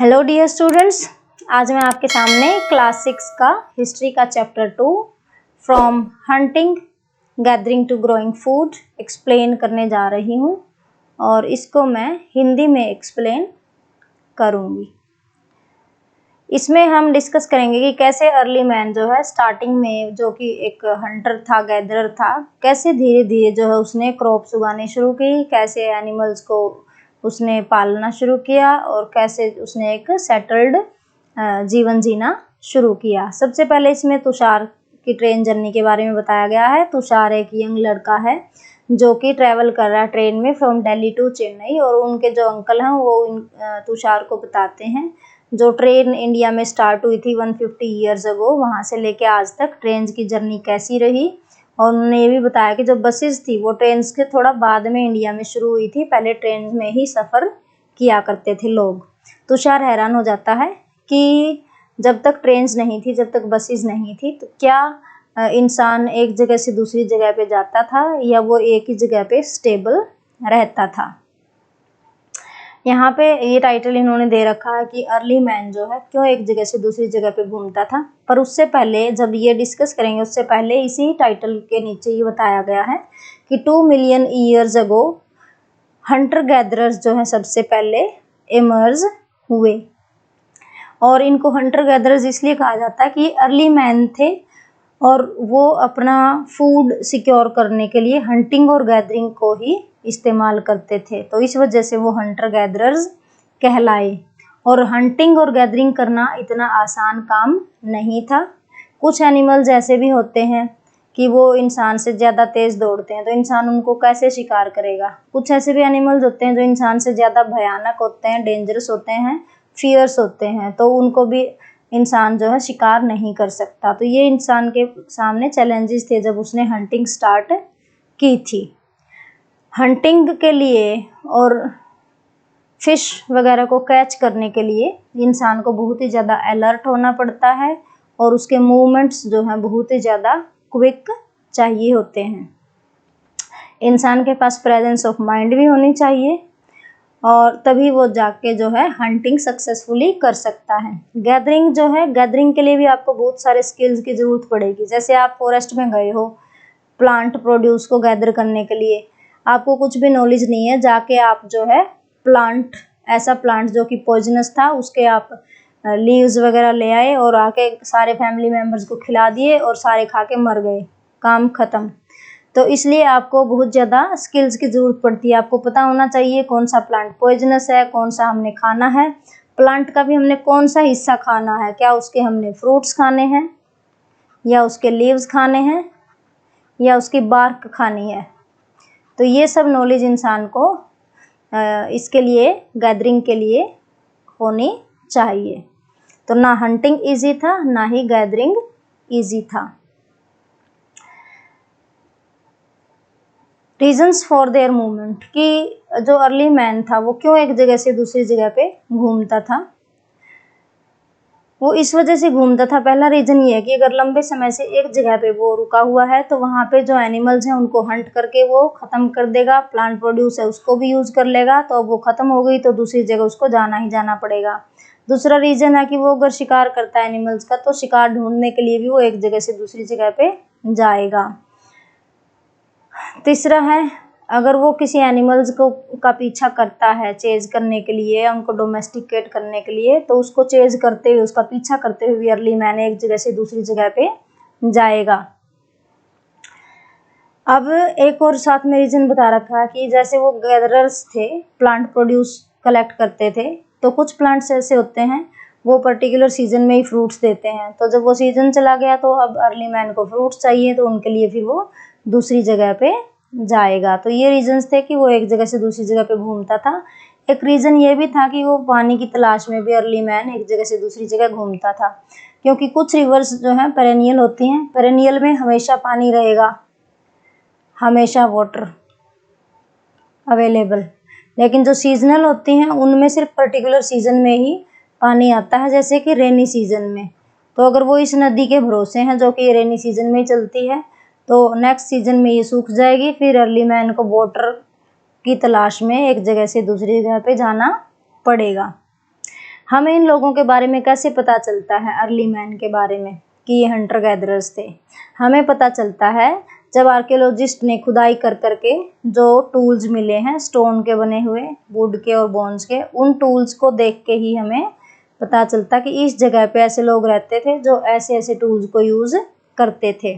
Hello dear students, आज मैं आपके सामने क्लास 6 का हिस्ट्री का chapter 2 from hunting gathering to growing food explain करने जा रही हूँ और इसको मैं हिंदी में एक्सप्लेन करूँगी। इसमें हम डिस्कस करेंगे कि कैसे अर्ली मैन जो है स्टार्टिंग में जो कि एक हंटर था, गैदरर था, कैसे धीरे धीरे जो है उसने क्रॉप्स उगाने शुरू की, कैसे एनिमल्स को उसने पालना शुरू किया और कैसे उसने एक सेटल्ड जीवन जीना शुरू किया। सबसे पहले इसमें तुषार की ट्रेन जर्नी के बारे में बताया गया है। तुषार एक यंग लड़का है जो कि ट्रैवल कर रहा है ट्रेन में फ्रॉम दिल्ली टू चेन्नई, और उनके जो अंकल हैं वो तुषार को बताते हैं जो ट्रेन इंडिया में स्टार्ट हुई थी 150 ईयर्स अगो, वहाँ से लेके आज तक ट्रेन की जर्नी कैसी रही। और उन्होंने ये भी बताया कि जो बसेस थी वो ट्रेन के थोड़ा बाद में इंडिया में शुरू हुई थी, पहले ट्रेन में ही सफ़र किया करते थे लोग। तुषार हैरान हो जाता है कि जब तक ट्रेन नहीं थी, जब तक बसेस नहीं थी, तो क्या इंसान एक जगह से दूसरी जगह पे जाता था या वो एक ही जगह पे स्टेबल रहता था। यहाँ पे ये टाइटल इन्होंने दे रखा है कि अर्ली मैन जो है क्यों एक जगह से दूसरी जगह पे घूमता था। पर उससे पहले जब ये डिस्कस करेंगे उससे पहले इसी टाइटल के नीचे ये बताया गया है कि 2 million years ago Hunter gatherers जो है सबसे पहले इमर्ज हुए। और इनको हंटर गैदरर्स इसलिए कहा जाता है कि अर्ली मैन थे और वो अपना फूड सिक्योर करने के लिए हंटिंग और गैदरिंग को ही इस्तेमाल करते थे, तो इस वजह से वो हंटर गैदरर्स कहलाए। और हंटिंग और गैदरिंग करना इतना आसान काम नहीं था। कुछ एनिमल्स ऐसे भी होते हैं कि वो इंसान से ज़्यादा तेज़ दौड़ते हैं, तो इंसान उनको कैसे शिकार करेगा। कुछ ऐसे भी एनिमल्स होते हैं जो इंसान से ज़्यादा भयानक होते हैं, डेंजरस होते हैं, फियर्स होते हैं, तो उनको भी इंसान जो है शिकार नहीं कर सकता। तो ये इंसान के सामने चैलेंजेस थे जब उसने हंटिंग स्टार्ट की थी। हंटिंग के लिए और फिश वगैरह को कैच करने के लिए इंसान को बहुत ही ज़्यादा अलर्ट होना पड़ता है और उसके मूवमेंट्स जो हैं बहुत ही ज़्यादा क्विक चाहिए होते हैं। इंसान के पास प्रेजेंस ऑफ माइंड भी होनी चाहिए और तभी वो जाके जो है हंटिंग सक्सेसफुली कर सकता है। गैदरिंग जो है, गैदरिंग के लिए भी आपको बहुत सारे स्किल्स की ज़रूरत पड़ेगी। जैसे आप फॉरेस्ट में गए हो प्लांट प्रोड्यूस को गैदर करने के लिए, आपको कुछ भी नॉलेज नहीं है, जाके आप जो है प्लांट, ऐसा प्लांट जो कि पॉइजनस था उसके आप लीव्स वगैरह ले आए और आके सारे फैमिली मेम्बर्स को खिला दिए और सारे खा के मर गए, काम ख़त्म। तो इसलिए आपको बहुत ज़्यादा स्किल्स की ज़रूरत पड़ती है। आपको पता होना चाहिए कौन सा प्लांट पॉइजनस है, कौन सा हमने खाना है, प्लांट का भी हमने कौन सा हिस्सा खाना है, क्या उसके हमने फ्रूट्स खाने हैं या उसके लीव्स खाने हैं या उसकी बार्क खानी है। तो ये सब नॉलेज इंसान को इसके लिए, गैदरिंग के लिए होनी चाहिए। तो ना हंटिंग इजी था ना ही गैदरिंग इजी था। रीजन्स फॉर देयर मूवमेंट, कि जो अर्ली मैन था वो क्यों एक जगह से दूसरी जगह पे घूमता था। वो इस वजह से घूमता था, पहला रीज़न ये है कि अगर लंबे समय से एक जगह पे वो रुका हुआ है तो वहाँ पे जो एनिमल्स हैं उनको हंट करके वो ख़त्म कर देगा। प्लांट प्रोड्यूस है उसको भी यूज़ कर लेगा, तो अब वो ख़त्म हो गई तो दूसरी जगह उसको जाना ही जाना पड़ेगा। दूसरा रीज़न है कि वो अगर शिकार करता है एनिमल्स का तो शिकार ढूंढने के लिए भी वो एक जगह से दूसरी जगह पे जाएगा। तीसरा है, अगर वो किसी एनिमल्स को का पीछा करता है चेज करने के लिए, उनको डोमेस्टिकेट करने के लिए, तो उसको चेज करते हुए, उसका पीछा करते हुए अर्ली मैन एक जगह से दूसरी जगह पे जाएगा। अब एक और साथ में रीजन बता रखा है कि जैसे वो गैदरर्स थे, प्लांट प्रोड्यूस कलेक्ट करते थे, तो कुछ प्लांट्स ऐसे होते हैं वो पर्टिकुलर सीजन में ही फ्रूट्स देते हैं, तो जब वो सीजन चला गया तो अब अर्ली मैन को फ्रूट्स चाहिए, तो उनके लिए फिर वो दूसरी जगह पे जाएगा। तो ये रीजंस थे कि वो एक जगह से दूसरी जगह पे घूमता था। एक रीज़न ये भी था कि वो पानी की तलाश में भी अर्ली मैन एक जगह से दूसरी जगह घूमता था, क्योंकि कुछ रिवर्स जो हैं पेरेनियल होती हैं, पेरेनियल में हमेशा पानी रहेगा, हमेशा वाटर अवेलेबल, लेकिन जो सीजनल होती हैं उनमें सिर्फ पर्टिकुलर सीजन में ही पानी आता है, जैसे कि रेनी सीजन में। तो अगर वो इस नदी के भरोसे हैं जो कि रेनी सीजन में चलती है, तो नेक्स्ट सीजन में ये सूख जाएगी, फिर अर्ली मैन को वाटर की तलाश में एक जगह से दूसरी जगह पे जाना पड़ेगा। हमें इन लोगों के बारे में कैसे पता चलता है, अर्ली मैन के बारे में, कि ये हंटर गैदरर्स थे? हमें पता चलता है जब आर्कियोलॉजिस्ट ने खुदाई कर करके जो टूल्स मिले हैं स्टोन के बने हुए, वुड के और बोन्स के, उन टूल्स को देख के ही हमें पता चलता कि इस जगह पे ऐसे लोग रहते थे जो ऐसे ऐसे टूल्स को यूज़ करते थे।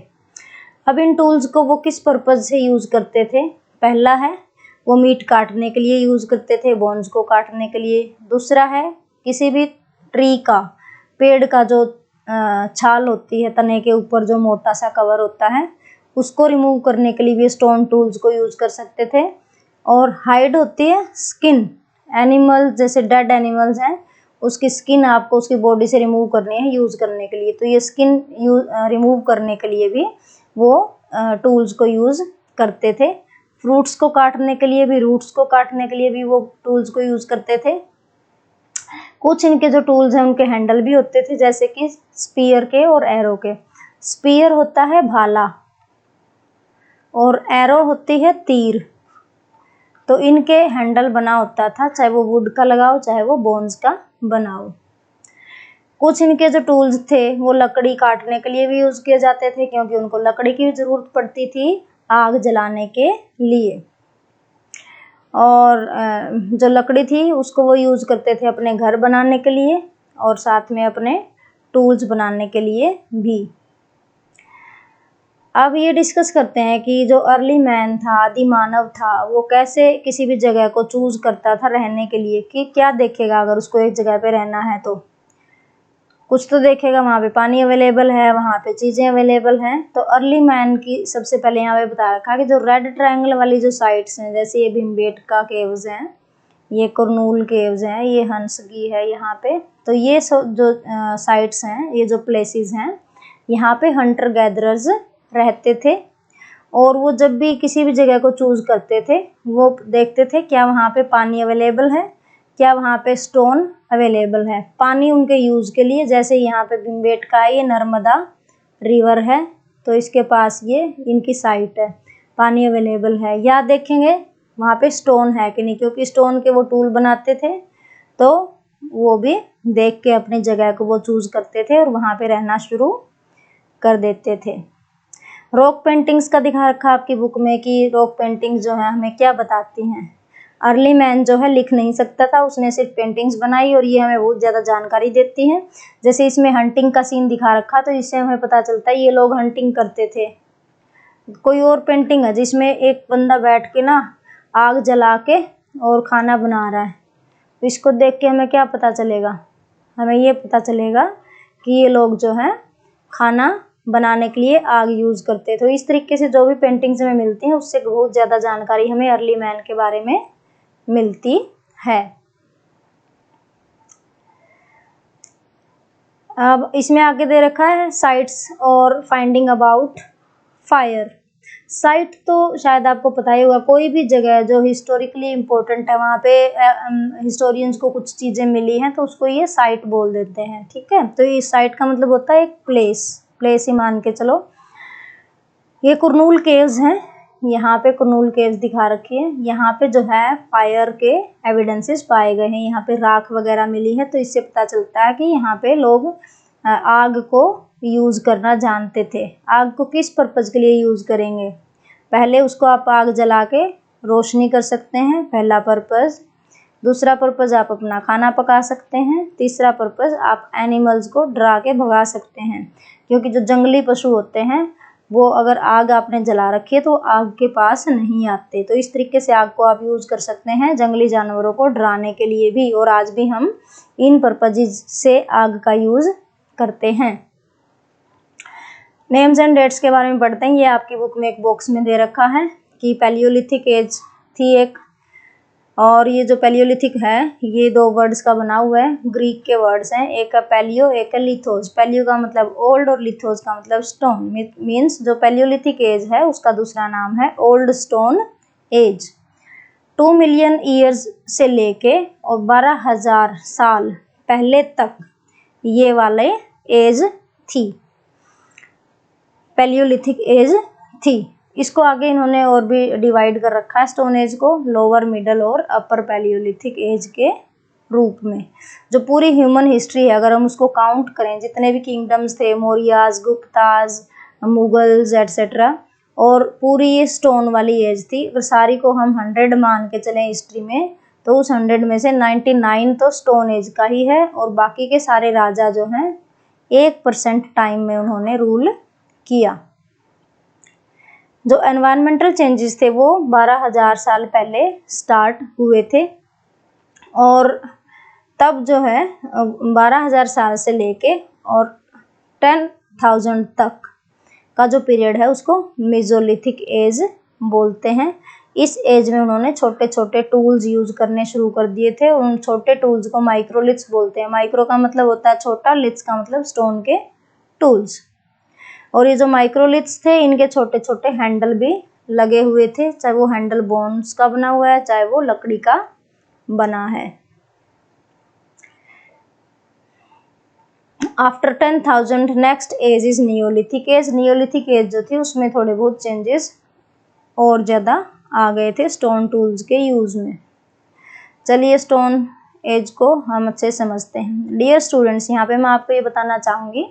अब इन टूल्स को वो किस पर्पज़ से यूज़ करते थे? पहला है वो मीट काटने के लिए यूज़ करते थे, बोन्स को काटने के लिए। दूसरा है किसी भी ट्री का, पेड़ का जो छाल होती है, तने के ऊपर जो मोटा सा कवर होता है, उसको रिमूव करने के लिए भी स्टोन टूल्स को यूज़ कर सकते थे। और हाइड होती है स्किन, एनिमल जैसे डेड एनिमल्स हैं उसकी स्किन आपको उसकी बॉडी से रिमूव करनी है यूज़ करने के लिए, तो ये स्किन रिमूव करने के लिए भी वो टूल्स को यूज़ करते थे। फ्रूट्स को काटने के लिए भी, रूट्स को काटने के लिए भी वो टूल्स को यूज़ करते थे। कुछ इनके जो टूल्स हैं उनके हैंडल भी होते थे, जैसे कि स्पीयर के और एरो के। स्पीयर होता है भाला और एरो होती है तीर। तो इनके हैंडल बना होता था, चाहे वो वुड का लगाओ चाहे वो बोन्स का बनाओ। कुछ इनके जो टूल्स थे वो लकड़ी काटने के लिए भी यूज़ किए जाते थे, क्योंकि उनको लकड़ी की ज़रूरत पड़ती थी आग जलाने के लिए। और जो लकड़ी थी उसको वो यूज़ करते थे अपने घर बनाने के लिए और साथ में अपने टूल्स बनाने के लिए भी। अब ये डिस्कस करते हैं कि जो अर्ली मैन था, आदि मानव था, वो कैसे किसी भी जगह को चूज़ करता था रहने के लिए, कि क्या देखेगा अगर उसको एक जगह पे रहना है तो कुछ तो देखेगा, वहाँ पे पानी अवेलेबल है, वहाँ पे चीज़ें अवेलेबल हैं। तो अर्ली मैन की सबसे पहले यहाँ पे बता रखा कि जो रेड ट्रायंगल वाली जो साइट्स हैं, जैसे ये भीमबेटका केव्स हैं, ये कुरनूल केव्स हैं, ये हंसगी है यहाँ पे, तो ये जो साइट्स हैं, ये जो प्लेसेस हैं, यहाँ पे हंटर गैदरर्स रहते थे। और वो जब भी किसी भी जगह को चूज़ करते थे वो देखते थे क्या वहाँ पे पानी अवेलेबल है, क्या वहाँ पे स्टोन अवेलेबल है। पानी उनके यूज़ के लिए, जैसे यहाँ पे भीमबेटका है, ये नर्मदा रिवर है, तो इसके पास ये इनकी साइट है, पानी अवेलेबल है। या देखेंगे वहाँ पे स्टोन है कि नहीं, क्योंकि स्टोन के वो टूल बनाते थे, तो वो भी देख के अपनी जगह को वो चूज़ करते थे और वहाँ पे रहना शुरू कर देते थे। रॉक पेंटिंग्स का दिखा रखा आपकी बुक में कि रॉक पेंटिंग्स जो है हमें क्या बताती हैं। अर्ली मैन जो है लिख नहीं सकता था, उसने सिर्फ पेंटिंग्स बनाई और ये हमें बहुत ज़्यादा जानकारी देती हैं। जैसे इसमें हंटिंग का सीन दिखा रखा, तो इससे हमें पता चलता है ये लोग हंटिंग करते थे। कोई और पेंटिंग है जिसमें एक बंदा बैठ के ना आग जला के और खाना बना रहा है, तो इसको देख के हमें क्या पता चलेगा? हमें ये पता चलेगा कि ये लोग जो हैं खाना बनाने के लिए आग यूज़ करते। तो इस तरीके से जो भी पेंटिंग्स हमें मिलती हैं उससे बहुत ज़्यादा जानकारी हमें अर्ली मैन के बारे में मिलती है। अब इसमें आगे दे रखा है साइट्स और फाइंडिंग अबाउट फायर। साइट तो शायद आपको पता ही होगा, कोई भी जगह जो हिस्टोरिकली इम्पोर्टेंट है, वहाँ पे हिस्टोरियंस को कुछ चीज़ें मिली हैं तो उसको ये साइट बोल देते हैं, ठीक है। तो ये साइट का मतलब होता है एक प्लेस ही मान के चलो। ये कुरनूल केव्स हैं, यहाँ पे कुरनूल केव्स दिखा रखी है। यहाँ पे जो है फायर के एविडेंसेस पाए गए हैं, यहाँ पे राख वगैरह मिली है, तो इससे पता चलता है कि यहाँ पे लोग आग को यूज़ करना जानते थे। आग को किस पर्पज़ के लिए यूज़ करेंगे? पहले उसको आप आग जला के रोशनी कर सकते हैं, पहला पर्पज़। दूसरा पर्पज़ आप अपना खाना पका सकते हैं। तीसरा पर्पज़ आप एनिमल्स को डरा के भगा सकते हैं, क्योंकि जो जंगली पशु होते हैं वो अगर आग आपने जला रखी है तो आग के पास नहीं आते। तो इस तरीके से आग को आप यूज़ कर सकते हैं जंगली जानवरों को डराने के लिए भी, और आज भी हम इन पर्पज़ से आग का यूज़ करते हैं। नेम्स एंड डेट्स के बारे में पढ़ते हैं। ये आपकी बुक में एक बॉक्स में दे रखा है कि पैलियोलिथिक एज थी एक, और ये जो पैलियोलिथिक है ये दो वर्ड्स का बना हुआ है, ग्रीक के वर्ड्स हैं, एक है पैलियो एक है लिथोस। पैलियो का मतलब ओल्ड और लिथोस का मतलब स्टोन। मीन्स जो पैलियोलिथिक एज है उसका दूसरा नाम है old stone age. 2 million years से लेके और 12,000 साल पहले तक ये वाले एज थी, पैलियोलिथिक एज थी। इसको आगे इन्होंने और भी डिवाइड कर रखा है स्टोन एज को, लोअर, मिडल और अपर पैलियोलिथिक एज के रूप में। जो पूरी ह्यूमन हिस्ट्री है, अगर हम उसको काउंट करें, जितने भी किंगडम्स थे, मौर्याज, गुप्ताज, मुगल्स एटसेट्रा, और पूरी ये स्टोन वाली एज थी, अगर सारी को हम 100 मान के चलें हिस्ट्री में, तो उस 100 में से 99 तो स्टोन एज का ही है, और बाकी के सारे राजा जो हैं 1% टाइम में उन्होंने रूल किया। जो एनवायरमेंटल चेंजेस थे वो 12,000 साल पहले स्टार्ट हुए थे, और तब जो है 12,000 साल से लेके और 10,000 तक का जो पीरियड है उसको मेसोलिथिक एज बोलते हैं। इस एज में उन्होंने छोटे छोटे टूल्स यूज करने शुरू कर दिए थे, और उन छोटे टूल्स को माइक्रोलिथ्स बोलते हैं। माइक्रो का मतलब होता है छोटा, लिथ्स का मतलब स्टोन के टूल्स। और ये जो माइक्रोलिथ्स थे, इनके छोटे छोटे हैंडल भी लगे हुए थे, चाहे वो हैंडल बोन्स का बना हुआ है, चाहे वो लकड़ी का बना है। After 10,000 next age is neolithic age. Neolithic age जो थी उसमें थोड़े बहुत चेंजेस और ज़्यादा आ गए थे स्टोन टूल्स के यूज़ में। चलिए स्टोन एज को हम अच्छे समझते हैं। डियर स्टूडेंट्स, यहाँ पे मैं आपको ये बताना चाहूँगी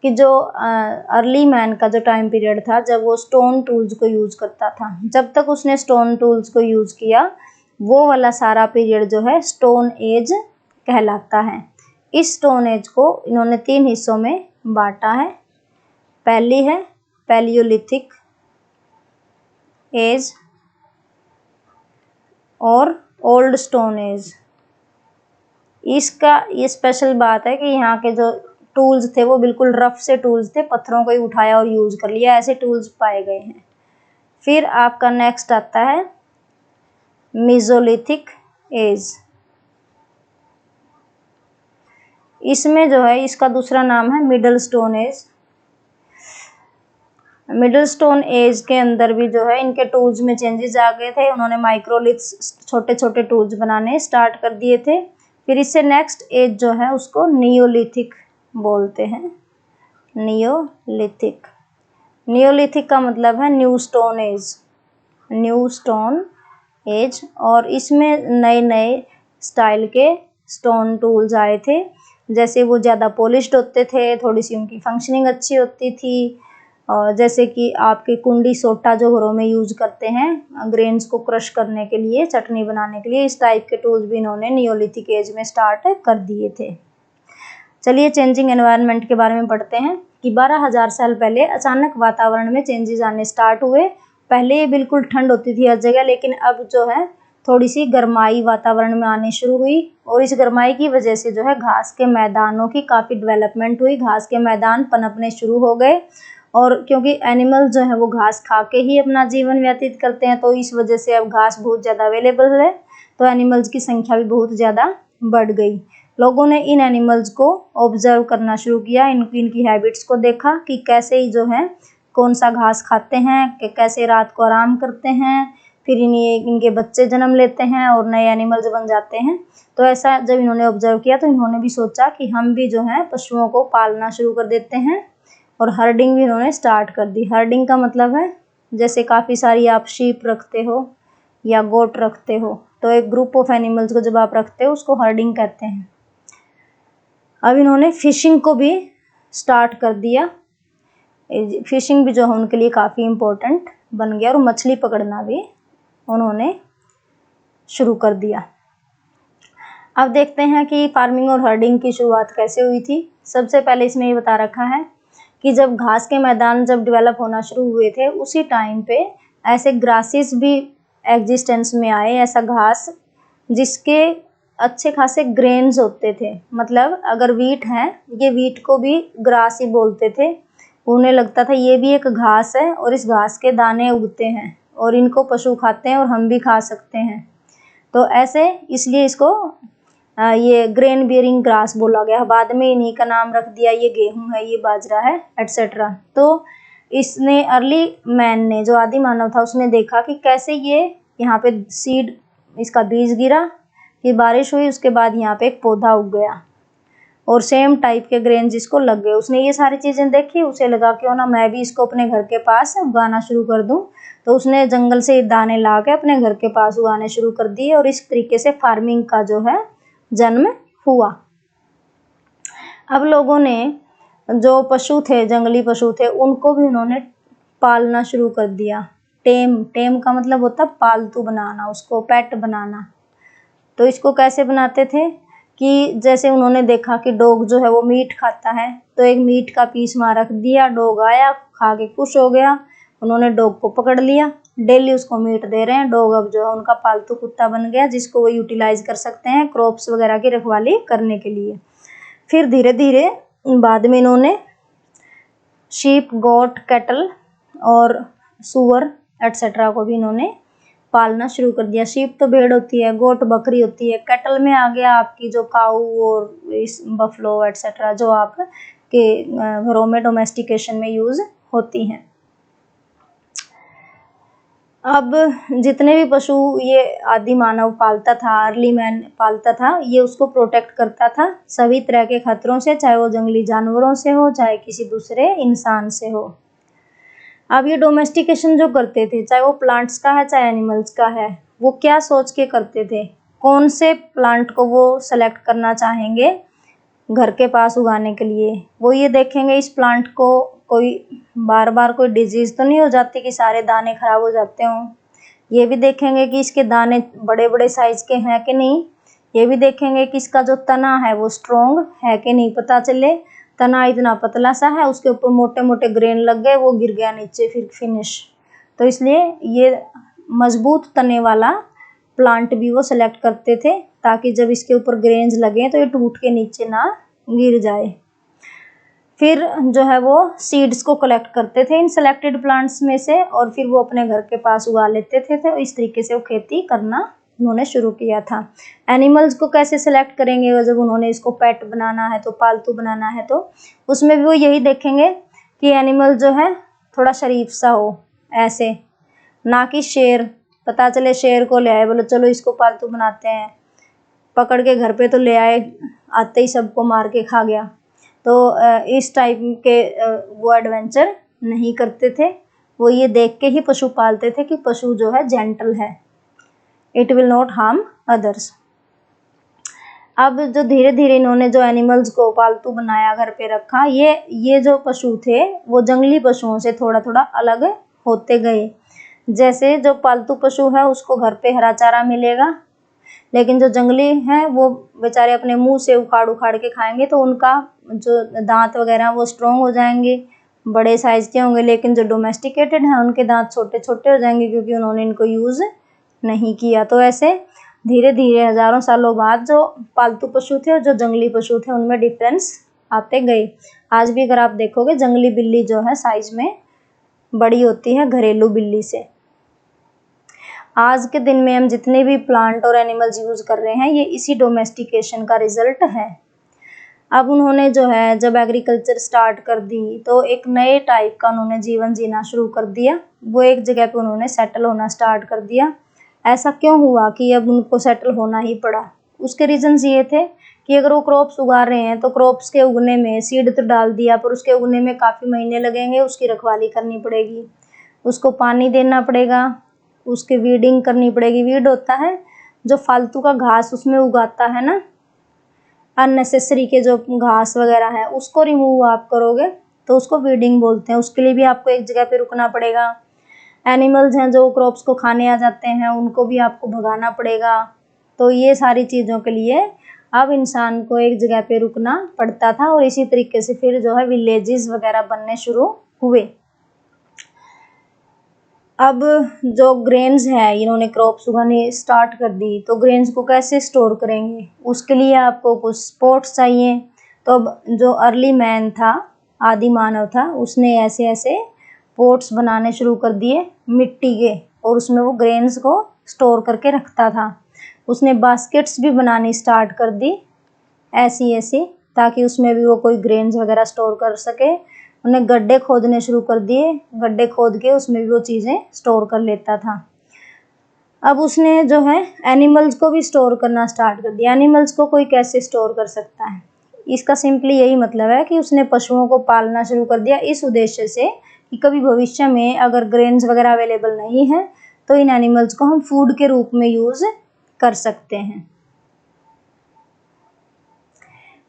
कि जो अर्ली मैन का जो टाइम पीरियड था, जब वो स्टोन टूल्स को यूज़ करता था, जब तक उसने स्टोन टूल्स को यूज़ किया, वो वाला सारा पीरियड जो है स्टोन एज कहलाता है। इस स्टोन एज को इन्होंने 3 हिस्सों में बांटा है। पहली है पैलियोलिथिक एज और ओल्ड स्टोन एज। इसका ये स्पेशल बात है कि यहाँ के जो टूल्स थे वो बिल्कुल रफ से टूल्स थे, पत्थरों को ही उठाया और यूज कर लिया, ऐसे टूल्स पाए गए हैं। फिर आपका नेक्स्ट आता है मेसोलिथिक एज। इसमें जो है इसका दूसरा नाम है middle stone age. Middle stone age के अंदर भी जो है इनके टूल्स में चेंजेस आ गए थे, उन्होंने माइक्रोलिथ्स छोटे छोटे टूल्स बनाने स्टार्ट कर दिए थे। फिर इससे नेक्स्ट एज जो है उसको नियोलिथिक बोलते हैं। नियोलिथिक, नियोलिथिक का मतलब है new stone age, new stone age. और इसमें नए नए स्टाइल के स्टोन टूल्स आए थे, जैसे वो ज़्यादा पॉलिश्ड होते थे, थोड़ी सी उनकी फंक्शनिंग अच्छी होती थी, और जैसे कि आपके कुंडी सोटा जो घरों में यूज करते हैं ग्रेन्स को क्रश करने के लिए, चटनी बनाने के लिए, इस टाइप के टूल्स भी इन्होंने नियोलिथिक एज में स्टार्ट कर दिए थे। चलिए चेंजिंग एनवायरनमेंट के बारे में पढ़ते हैं कि 12,000 साल पहले अचानक वातावरण में चेंजेस आने स्टार्ट हुए। पहले ये बिल्कुल ठंड होती थी हर जगह, लेकिन अब जो है थोड़ी सी गर्माई वातावरण में आनी शुरू हुई, और इस गर्माई की वजह से जो है घास के मैदानों की काफ़ी डेवलपमेंट हुई, घास के मैदान पनपने शुरू हो गए। और क्योंकि एनिमल्स जो है वो घास खा के ही अपना जीवन व्यतीत करते हैं, तो इस वजह से अब घास बहुत ज़्यादा अवेलेबल है, तो एनिमल्स की संख्या भी बहुत ज़्यादा बढ़ गई। लोगों ने इन एनिमल्स को ऑब्जर्व करना शुरू किया, इनकी हैबिट्स को देखा कि कैसे ही जो है कौन सा घास खाते हैं, कि कैसे रात को आराम करते हैं, फिर इनके बच्चे जन्म लेते हैं और नए एनिमल्स बन जाते हैं। तो ऐसा जब इन्होंने ऑब्जर्व किया तो इन्होंने भी सोचा कि हम भी जो है पशुओं को पालना शुरू कर देते हैं, और हर्डिंग भी इन्होंने स्टार्ट कर दी। हर्डिंग का मतलब है जैसे काफ़ी सारी आप शीप रखते हो या गोट रखते हो, तो एक ग्रुप ऑफ एनिमल्स को जब आप रखते हो उसको हर्डिंग कहते हैं। अब इन्होंने फिशिंग को भी स्टार्ट कर दिया। फिशिंग भी जो है उनके लिए काफ़ी इम्पोर्टेंट बन गया, और मछली पकड़ना भी उन्होंने शुरू कर दिया। अब देखते हैं कि फार्मिंग और हर्डिंग की शुरुआत कैसे हुई थी। सबसे पहले इसमें ये बता रखा है कि जब घास के मैदान जब डेवलप होना शुरू हुए थे, उसी टाइम पे ऐसे ग्रासेस भी एग्जिस्टेंस में आए, ऐसा घास जिसके अच्छे खासे ग्रेन्स होते थे। मतलब अगर वीट है, ये वीट को भी ग्रास ही बोलते थे, उन्हें लगता था ये भी एक घास है और इस घास के दाने उगते हैं और इनको पशु खाते हैं और हम भी खा सकते हैं, तो ऐसे इसलिए इसको ये ग्रेन बियरिंग ग्रास बोला गया। बाद में इन्हीं का नाम रख दिया, ये गेहूं है, ये बाजरा है, एटसेट्रा। तो इसने अर्ली मैन ने, जो आदि मानव था, उसने देखा कि कैसे ये यहाँ पे सीड, इसका बीज गिरा, फिर बारिश हुई, उसके बाद यहाँ पे एक पौधा उग गया और सेम टाइप के ग्रेन जिसको लग गए। उसने ये सारी चीज़ें देखी, उसे लगा क्यों ना मैं भी इसको अपने घर के पास उगाना शुरू कर दूं, तो उसने जंगल से दाने ला के अपने घर के पास उगाने शुरू कर दिए, और इस तरीके से फार्मिंग का जो है जन्म हुआ। अब लोगों ने जो पशु थे, जंगली पशु थे, उनको भी उन्होंने पालना शुरू कर दिया। टेम का मतलब होता है पालतू बनाना, उसको पेट बनाना। तो इसको कैसे बनाते थे कि जैसे उन्होंने देखा कि डॉग जो है वो मीट खाता है, तो एक मीट का पीस वहाँ रख दिया, डॉग आया, खा के खुश हो गया, उन्होंने डॉग को पकड़ लिया, डेली उसको मीट दे रहे हैं। डॉग अब जो है उनका पालतू कुत्ता बन गया, जिसको वो यूटिलाइज कर सकते हैं क्रॉप्स वगैरह की रखवाली करने के लिए। फिर धीरे धीरे बाद में इन्होंने शीप, गोट, कैटल और सुअर एटसेट्रा को भी इन्होंने पालना शुरू कर दिया। शीप तो भेड़ होती है, गोट बकरी होती है, कैटल में आ गया आपकी जो काऊ और इस बफलो एटसेट्रा, जो आप के घरों में डोमेस्टिकेशन में यूज होती हैं। अब जितने भी पशु ये आदि मानव पालता था, अर्ली मैन पालता था, ये उसको प्रोटेक्ट करता था सभी तरह के खतरों से, चाहे वो जंगली जानवरों से हो, चाहे किसी दूसरे इंसान से हो। अब ये डोमेस्टिकेशन जो करते थे, चाहे वो प्लांट्स का है चाहे एनिमल्स का है, वो क्या सोच के करते थे, कौन से प्लांट को वो सेलेक्ट करना चाहेंगे घर के पास उगाने के लिए। वो ये देखेंगे इस प्लांट को कोई बार बार कोई डिजीज तो नहीं हो जाती कि सारे दाने खराब हो जाते हों। ये भी देखेंगे कि इसके दाने बड़े बड़े साइज के हैं कि नहीं। ये भी देखेंगे कि इसका जो तना है वो स्ट्रॉन्ग है कि नहीं। पता चले तना इतना पतला सा है, उसके ऊपर मोटे मोटे ग्रेन लग गए, वो गिर गया नीचे, फिर फिनिश। तो इसलिए ये मजबूत तने वाला प्लांट भी वो सेलेक्ट करते थे, ताकि जब इसके ऊपर ग्रेन्स लगे तो ये टूट के नीचे ना गिर जाए। फिर जो है वो सीड्स को कलेक्ट करते थे इन सेलेक्टेड प्लांट्स में से, और फिर वो अपने घर के पास उगा लेते थे। तो इस तरीके से वो खेती करना उन्होंने शुरू किया था। एनिमल्स को कैसे सेलेक्ट करेंगे, जब उन्होंने इसको पेट बनाना है, तो पालतू बनाना है, तो उसमें भी वो यही देखेंगे कि एनिमल जो है थोड़ा शरीफ सा हो, ऐसे ना कि शेर। पता चले शेर को ले आए, बोले चलो इसको पालतू बनाते हैं, पकड़ के घर पे तो ले आए, आते ही सबको मार के खा गया। तो इस टाइप के वो एडवेंचर नहीं करते थे। वो ये देख के ही पशु पालते थे कि पशु जो है जेंटल है, it will not harm others. अब जो धीरे धीरे इन्होंने जो एनिमल्स को पालतू बनाया, घर पे रखा, ये जो पशु थे वो जंगली पशुओं से थोड़ा थोड़ा अलग होते गए। जैसे जो पालतू पशु है उसको घर पे हरा चारा मिलेगा, लेकिन जो जंगली हैं वो बेचारे अपने मुंह से उखाड़ उखाड़ के खाएंगे, तो उनका जो दांत वगैरह वो स्ट्रॉन्ग हो जाएंगे, बड़े साइज के होंगे। लेकिन जो डोमेस्टिकेटेड हैं उनके दांत छोटे छोटे हो जाएंगे, क्योंकि उन्होंने इनको यूज़ नहीं किया। तो ऐसे धीरे धीरे हजारों सालों बाद जो पालतू पशु थे और जो जंगली पशु थे उनमें डिफरेंस आते गए। आज भी अगर आप देखोगे जंगली बिल्ली जो है साइज में बड़ी होती है घरेलू बिल्ली से। आज के दिन में हम जितने भी प्लांट और एनिमल्स यूज कर रहे हैं, ये इसी डोमेस्टिकेशन का रिजल्ट है। अब उन्होंने जो है जब एग्रीकल्चर स्टार्ट कर दी, तो एक नए टाइप का उन्होंने जीवन जीना शुरू कर दिया। वो एक जगह पे उन्होंने सेटल होना स्टार्ट कर दिया। ऐसा क्यों हुआ कि अब उनको सेटल होना ही पड़ा? उसके रीजंस ये थे कि अगर वो क्रॉप्स उगा रहे हैं तो क्रॉप्स के उगने में सीड तो डाल दिया, पर उसके उगने में काफ़ी महीने लगेंगे, उसकी रखवाली करनी पड़ेगी, उसको पानी देना पड़ेगा, उसकी वीडिंग करनी पड़ेगी। वीड होता है जो फालतू का घास उसमें उगाता है ना, अननेसेसरी के जो घास वगैरह है उसको रिमूव आप करोगे तो उसको वीडिंग बोलते हैं। उसके लिए भी आपको एक जगह पे रुकना पड़ेगा। एनिमल्स हैं जो क्रॉप्स को खाने आ जाते हैं, उनको भी आपको भगाना पड़ेगा। तो ये सारी चीज़ों के लिए अब इंसान को एक जगह पे रुकना पड़ता था, और इसी तरीके से फिर जो है विलेजेस वगैरह बनने शुरू हुए। अब जो ग्रेन्स है, इन्होंने क्रॉप्स उगाने स्टार्ट कर दी, तो ग्रेन्स को कैसे स्टोर करेंगे? उसके लिए आपको कुछ स्पॉट्स चाहिए। तो अब जो अर्ली मैन था, आदि मानव था, उसने ऐसे ऐसे पोट्स बनाने शुरू कर दिए मिट्टी के, और उसमें वो ग्रेन्स को स्टोर करके रखता था। उसने बास्केट्स भी बनानी स्टार्ट कर दी ऐसी ऐसी, ताकि उसमें भी वो कोई ग्रेन्स वगैरह स्टोर कर सके। उन्हें गड्ढे खोदने शुरू कर दिए, गड्ढे खोद के उसमें भी वो चीज़ें स्टोर कर लेता था। अब उसने जो है एनिमल्स को भी स्टोर करना स्टार्ट कर दिया। एनिमल्स को कोई कैसे स्टोर कर सकता है? इसका सिंपली यही मतलब है कि उसने पशुओं को पालना शुरू कर दिया, इस उद्देश्य से कि कभी भविष्य में अगर ग्रेन्स वगैरह अवेलेबल नहीं है तो इन एनिमल्स को हम फूड के रूप में यूज़ कर सकते हैं।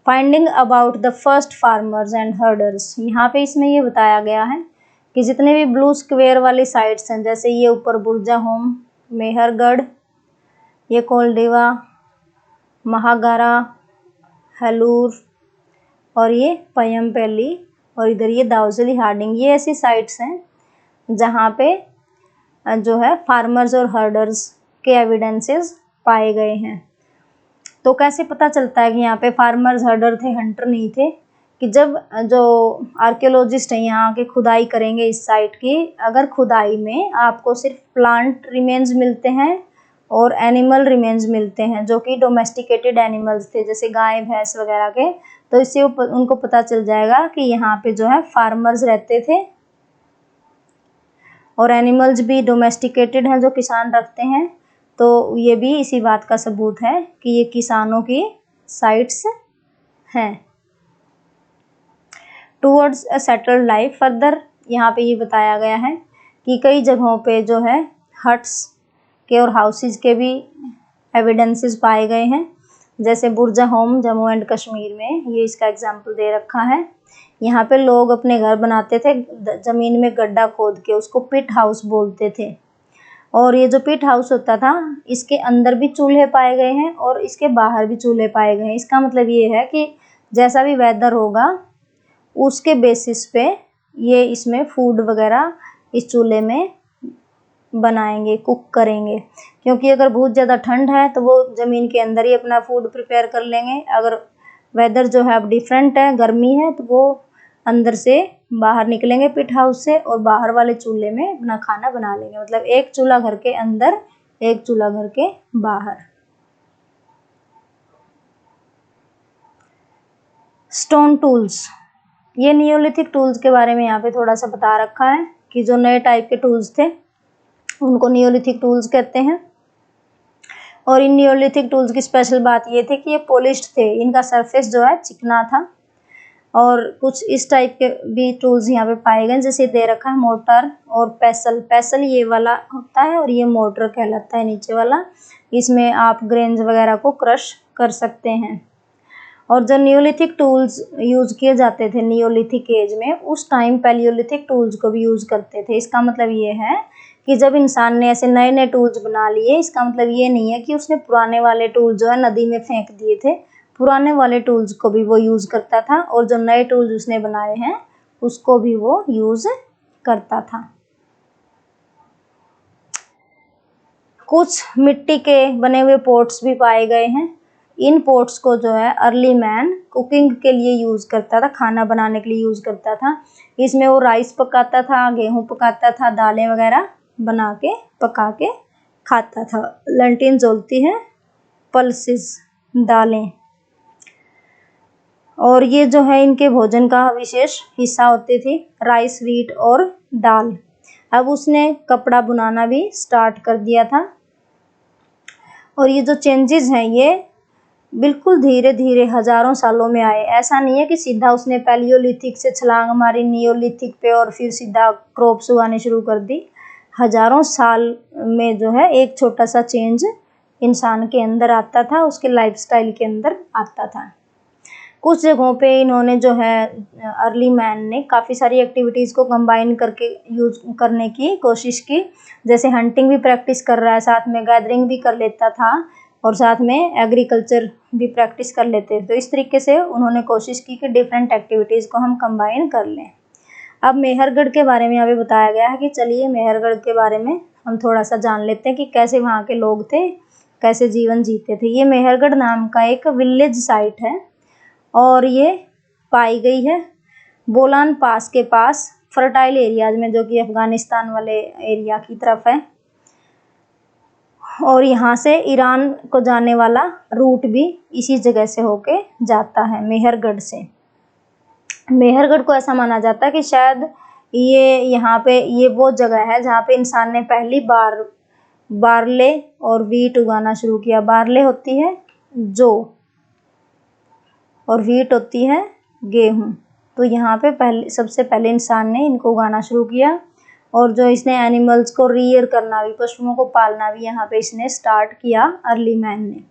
Finding about the first farmers and herders. यहाँ पे इसमें ये बताया गया है कि जितने भी ब्लू स्क्वेयर वाली साइट्स हैं, जैसे ये ऊपर बुर्जा होम, मेहरगढ़, ये कोलडीवा, महागारा, हेलूर और ये पय्यमपल्ली और इधर ये दाउजली हार्डिंग, ये ऐसी साइट्स हैं जहाँ पे जो है फार्मर्स और हर्डर्स के एविडेंसेस पाए गए हैं। तो कैसे पता चलता है कि यहाँ पे फार्मर्स हर्डर थे, हंटर नहीं थे? कि जब जो आर्कियोलॉजिस्ट हैं यहाँ के खुदाई करेंगे इस साइट की, अगर खुदाई में आपको सिर्फ प्लांट रिमेन्स मिलते हैं और एनिमल रिमेन्स मिलते हैं जो कि डोमेस्टिकेटेड एनिमल्स थे, जैसे गाय भैंस वगैरह के, तो इससे उनको पता चल जाएगा कि यहाँ पे जो है फार्मर्स रहते थे और एनिमल्स भी डोमेस्टिकेटेड हैं जो किसान रखते हैं। तो ये भी इसी बात का सबूत है कि ये किसानों की साइट्स हैं। Towards a settled life, further यहाँ पे ये बताया गया है कि कई जगहों पे जो है हट्स के और हाउसेस के भी एविडेंसेस पाए गए हैं, जैसे बुर्जा होम जम्मू एंड कश्मीर में, ये इसका एग्जाम्पल दे रखा है। यहाँ पे लोग अपने घर बनाते थे ज़मीन में गड्ढा खोद के, उसको पिट हाउस बोलते थे। और ये जो पिट हाउस होता था, इसके अंदर भी चूल्हे पाए गए हैं और इसके बाहर भी चूल्हे पाए गए हैं। इसका मतलब ये है कि जैसा भी वेदर होगा उसके बेसिस पे ये इसमें फूड वगैरह इस चूल्हे में बनाएंगे, कुक करेंगे। क्योंकि अगर बहुत ज़्यादा ठंड है तो वो ज़मीन के अंदर ही अपना फूड प्रिपेयर कर लेंगे। अगर वेदर जो है अब डिफरेंट है, गर्मी है, तो वो अंदर से बाहर निकलेंगे पिट हाउस से और बाहर वाले चूल्हे में अपना खाना बना लेंगे। मतलब एक चूल्हा घर के अंदर, एक चूल्हा घर के बाहर। स्टोन टूल्स, ये नियोलिथिक टूल्स के बारे में यहाँ पे थोड़ा सा बता रखा है कि जो नए टाइप के टूल्स थे उनको नियोलिथिक टूल्स कहते हैं। और इन नियोलिथिक टूल्स की स्पेशल बात ये थी कि ये पॉलिश्ड थे, इनका सरफेस जो है चिकना था। और कुछ इस टाइप के भी टूल्स यहाँ पे पाए गए, जैसे दे रखा है मोटर और पैसल। पैसल ये वाला होता है और ये मोटर कहलाता है नीचे वाला। इसमें आप ग्रेन्स वगैरह को क्रश कर सकते हैं। और जो नियोलिथिक टूल्स यूज़ किए जाते थे नियोलिथिक एज में, उस टाइम पैलियोलिथिक टूल्स को भी यूज़ करते थे। इसका मतलब ये है कि जब इंसान ने ऐसे नए नए टूल्स बना लिए, इसका मतलब ये नहीं है कि उसने पुराने वाले टूल जो है नदी में फेंक दिए थे। पुराने वाले टूल्स को भी वो यूज़ करता था और जो नए टूल्स उसने बनाए हैं उसको भी वो यूज़ करता था। कुछ मिट्टी के बने हुए पोट्स भी पाए गए हैं। इन पोट्स को जो है अर्ली मैन कुकिंग के लिए यूज़ करता था, खाना बनाने के लिए यूज़ करता था। इसमें वो राइस पकाता था, गेहूँ पकाता था, दालें वगैरह बना के पका के खाता था। लंटीन्स होती हैं पल्सेस, दालें। और ये जो है इनके भोजन का विशेष हिस्सा होती थी राइस, व्हीट और दाल। अब उसने कपड़ा बुनाना भी स्टार्ट कर दिया था। और ये जो चेंजेस हैं ये बिल्कुल धीरे धीरे हज़ारों सालों में आए। ऐसा नहीं है कि सीधा उसने पैलियोलिथिक से छलांग मारी नियोलिथिक पे और फिर सीधा क्रॉप्स उगाने शुरू कर दी। हज़ारों साल में जो है एक छोटा सा चेंज इंसान के अंदर आता था, उसके लाइफस्टाइल के अंदर आता था। कुछ जगहों पे इन्होंने जो है अर्ली मैन ने काफ़ी सारी एक्टिविटीज़ को कंबाइन करके यूज करने की कोशिश की। जैसे हंटिंग भी प्रैक्टिस कर रहा है, साथ में गैदरिंग भी कर लेता था और साथ में एग्रीकल्चर भी प्रैक्टिस कर लेते थे। तो इस तरीके से उन्होंने कोशिश की कि डिफरेंट एक्टिविटीज़ को हम कंबाइन कर लें। अब मेहरगढ़ के बारे में यहाँ पे बताया गया है कि चलिए मेहरगढ़ के बारे में हम थोड़ा सा जान लेते हैं कि कैसे वहाँ के लोग थे, कैसे जीवन जीते थे। ये मेहरगढ़ नाम का एक विलेज साइट है और ये पाई गई है बोलान पास के पास फर्टाइल एरियाज में, जो कि अफ़गानिस्तान वाले एरिया की तरफ है। और यहाँ से ईरान को जाने वाला रूट भी इसी जगह से होके जाता है, मेहरगढ़ से। मेहरगढ़ को ऐसा माना जाता है कि शायद ये यहाँ पे ये वो जगह है जहाँ पे इंसान ने पहली बार बारले और वीट उगाना शुरू किया। बारले होती है जौ और वीट होती है गेहूँ। तो यहाँ पे सबसे पहले इंसान ने इनको उगाना शुरू किया। और जो इसने एनिमल्स को रियर करना भी, पशुओं को पालना भी यहाँ पे इसने स्टार्ट किया अर्ली मैन ने।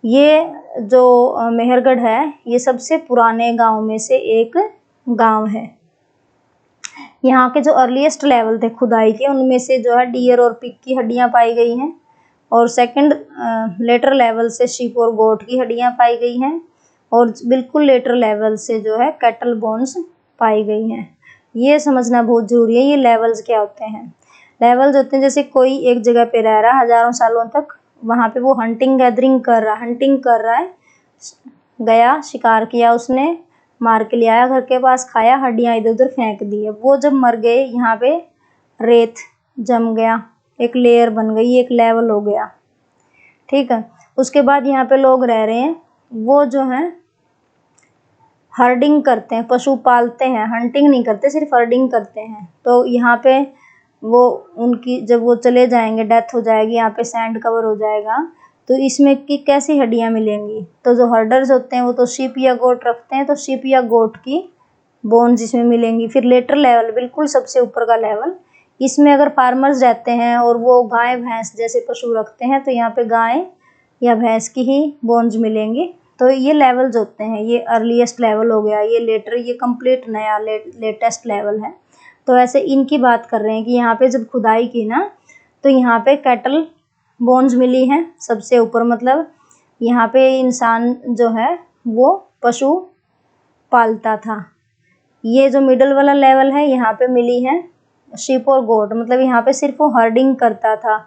ये जो मेहरगढ़ है ये सबसे पुराने गांव में से एक गांव है। यहाँ के जो अर्लीस्ट लेवल थे खुदाई के उनमें से जो है डियर और पिग की हड्डियां पाई गई हैं, और सेकंड लेटर लेवल से शीप और गोट की हड्डियां पाई गई हैं, और बिल्कुल लेटर लेवल से जो है कैटल बोन्स पाई गई हैं। ये समझना बहुत जरूरी है। ये लेवल्स क्या होते हैं? लेवल्स होते हैं जैसे कोई एक जगह पे रह रहा है हजारों सालों तक, वहाँ पे वो हंटिंग गैदरिंग कर रहा है, गया शिकार किया उसने, मार के ले आया घर के पास, खाया, हड्डियां इधर उधर फेंक दी है। वो जब मर गए यहाँ पे रेत जम गया, एक लेयर बन गई, एक लेवल हो गया, ठीक है। उसके बाद यहाँ पे लोग रह रहे हैं, वो जो है हर्डिंग करते हैं, पशु पालते हैं, हंटिंग नहीं करते, सिर्फ हर्डिंग करते हैं। तो यहाँ पे वो उनकी जब वो चले जाएंगे, डेथ हो जाएगी, यहाँ पे सैंड कवर हो जाएगा, तो इसमें की कैसी हड्डियां मिलेंगी? तो जो हर्डर्स होते हैं वो तो शीप या गोट रखते हैं, तो शीप या गोट की बोन्स इसमें मिलेंगी। फिर लेटर लेवल, बिल्कुल सबसे ऊपर का लेवल, इसमें अगर फार्मर्स रहते हैं और वो गाय भैंस जैसे पशु रखते हैं तो यहाँ पे गाय या भैंस की ही बोन्स मिलेंगी। तो ये लेवल्स होते हैं। ये अर्लीस्ट लेवल हो गया, ये लेटर, ये कंप्लीट नया लेटेस्ट लेवल है। तो ऐसे इनकी बात कर रहे हैं कि यहाँ पे जब खुदाई की ना तो यहाँ पे कैटल बोन्स मिली हैं सबसे ऊपर, मतलब यहाँ पे इंसान जो है वो पशु पालता था। ये जो मिडल वाला लेवल है यहाँ पे मिली है शीप और गोट, मतलब यहाँ पे सिर्फ वो हर्डिंग करता था,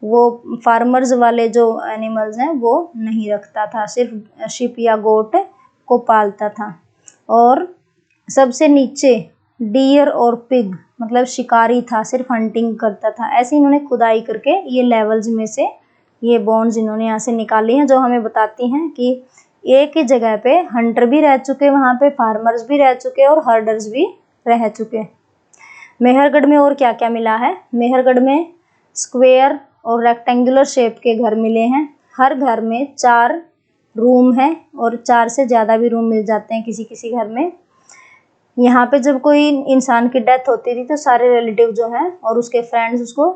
वो फार्मर्स वाले जो एनिमल्स हैं वो नहीं रखता था, सिर्फ शीप या गोट को पालता था। और सबसे नीचे डियर और पिग, मतलब शिकारी था, सिर्फ हंटिंग करता था। ऐसे इन्होंने खुदाई करके ये लेवल्स में से ये बोन्स इन्होंने यहाँ से निकाली हैं, जो हमें बताती हैं कि एक ही जगह पे हंटर भी रह चुके, वहाँ पे फार्मर्स भी रह चुके और हर्डर्स भी रह चुके। मेहरगढ़ में और क्या क्या मिला है? मेहरगढ़ में स्क्वायर और रेक्टेंगुलर शेप के घर मिले हैं। हर घर में 4 रूम है और 4 से ज़्यादा भी रूम मिल जाते हैं किसी किसी घर में। यहाँ पे जब कोई इंसान की डेथ होती थी तो सारे रिलेटिव जो हैं और उसके फ्रेंड्स उसको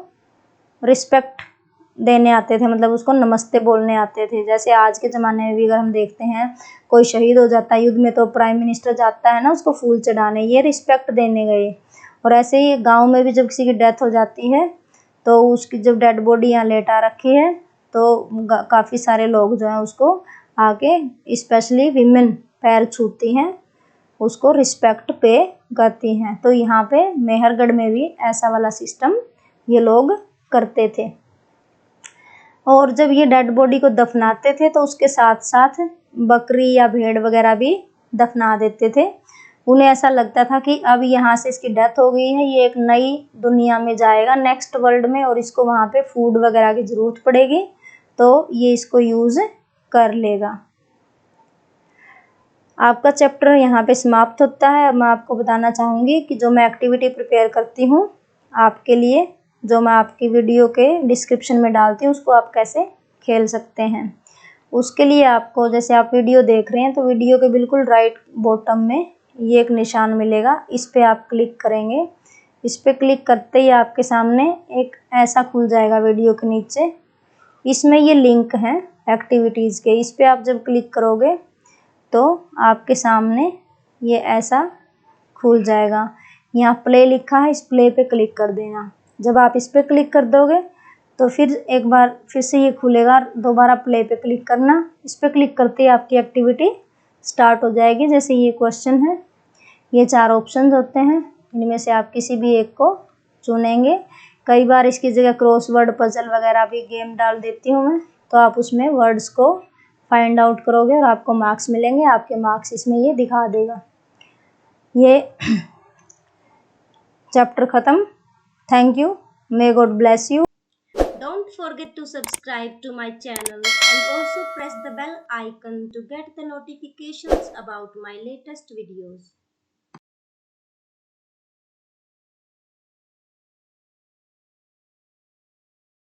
रिस्पेक्ट देने आते थे, मतलब उसको नमस्ते बोलने आते थे। जैसे आज के ज़माने में भी अगर हम देखते हैं कोई शहीद हो जाता है युद्ध में तो प्राइम मिनिस्टर जाता है ना उसको फूल चढ़ाने, ये रिस्पेक्ट देने गए। और ऐसे ही गांव में भी जब किसी की डेथ हो जाती है तो उसकी जब डेड बॉडी यहाँ लेटा रखी है तो काफ़ी सारे लोग जो हैं उसको आके, स्पेशली विमेन, पैर छूती हैं, उसको रिस्पेक्ट पे करती हैं। तो यहाँ पे मेहरगढ़ में भी ऐसा वाला सिस्टम ये लोग करते थे। और जब ये डेड बॉडी को दफनाते थे तो उसके साथ साथ बकरी या भेड़ वगैरह भी दफना देते थे। उन्हें ऐसा लगता था कि अब यहाँ से इसकी डेथ हो गई है, ये एक नई दुनिया में जाएगा, नेक्स्ट वर्ल्ड में, और इसको वहाँ पे फूड वगैरह की ज़रूरत पड़ेगी तो ये इसको यूज़ कर लेगा। आपका चैप्टर यहाँ पे समाप्त होता है। अब मैं आपको बताना चाहूँगी कि जो मैं एक्टिविटी प्रिपेयर करती हूँ आपके लिए, जो मैं आपकी वीडियो के डिस्क्रिप्शन में डालती हूँ, उसको आप कैसे खेल सकते हैं। उसके लिए आपको, जैसे आप वीडियो देख रहे हैं तो वीडियो के बिल्कुल राइट बॉटम में ये एक निशान मिलेगा, इस पर आप क्लिक करेंगे। इस पर क्लिक करते ही आपके सामने एक ऐसा खुल जाएगा वीडियो के नीचे, इसमें ये लिंक हैं एक्टिविटीज़ के। इस पर आप जब क्लिक करोगे तो आपके सामने ये ऐसा खुल जाएगा। यहाँ प्ले लिखा है, इस प्ले पे क्लिक कर देना। जब आप इस पे क्लिक कर दोगे तो फिर एक बार फिर से ये खुलेगा, दोबारा प्ले पे क्लिक करना। इस पे क्लिक करते ही आपकी एक्टिविटी स्टार्ट हो जाएगी। जैसे ये क्वेश्चन है, ये 4 ऑप्शंस होते हैं, इनमें से आप किसी भी एक को चुनेंगे। कई बार इसकी जगह क्रॉसवर्ड, पजल वगैरह भी गेम डाल देती हूँ मैं, तो आप उसमें वर्ड्स को फाइंड आउट करोगे और आपको मार्क्स मिलेंगे। आपके मार्क्स इसमें ये दिखा देगा। ये चैप्टर ख़त्म। Thank you. May God bless you. Don't forget to subscribe to my channel and also press the bell icon to get the notifications about my latest videos.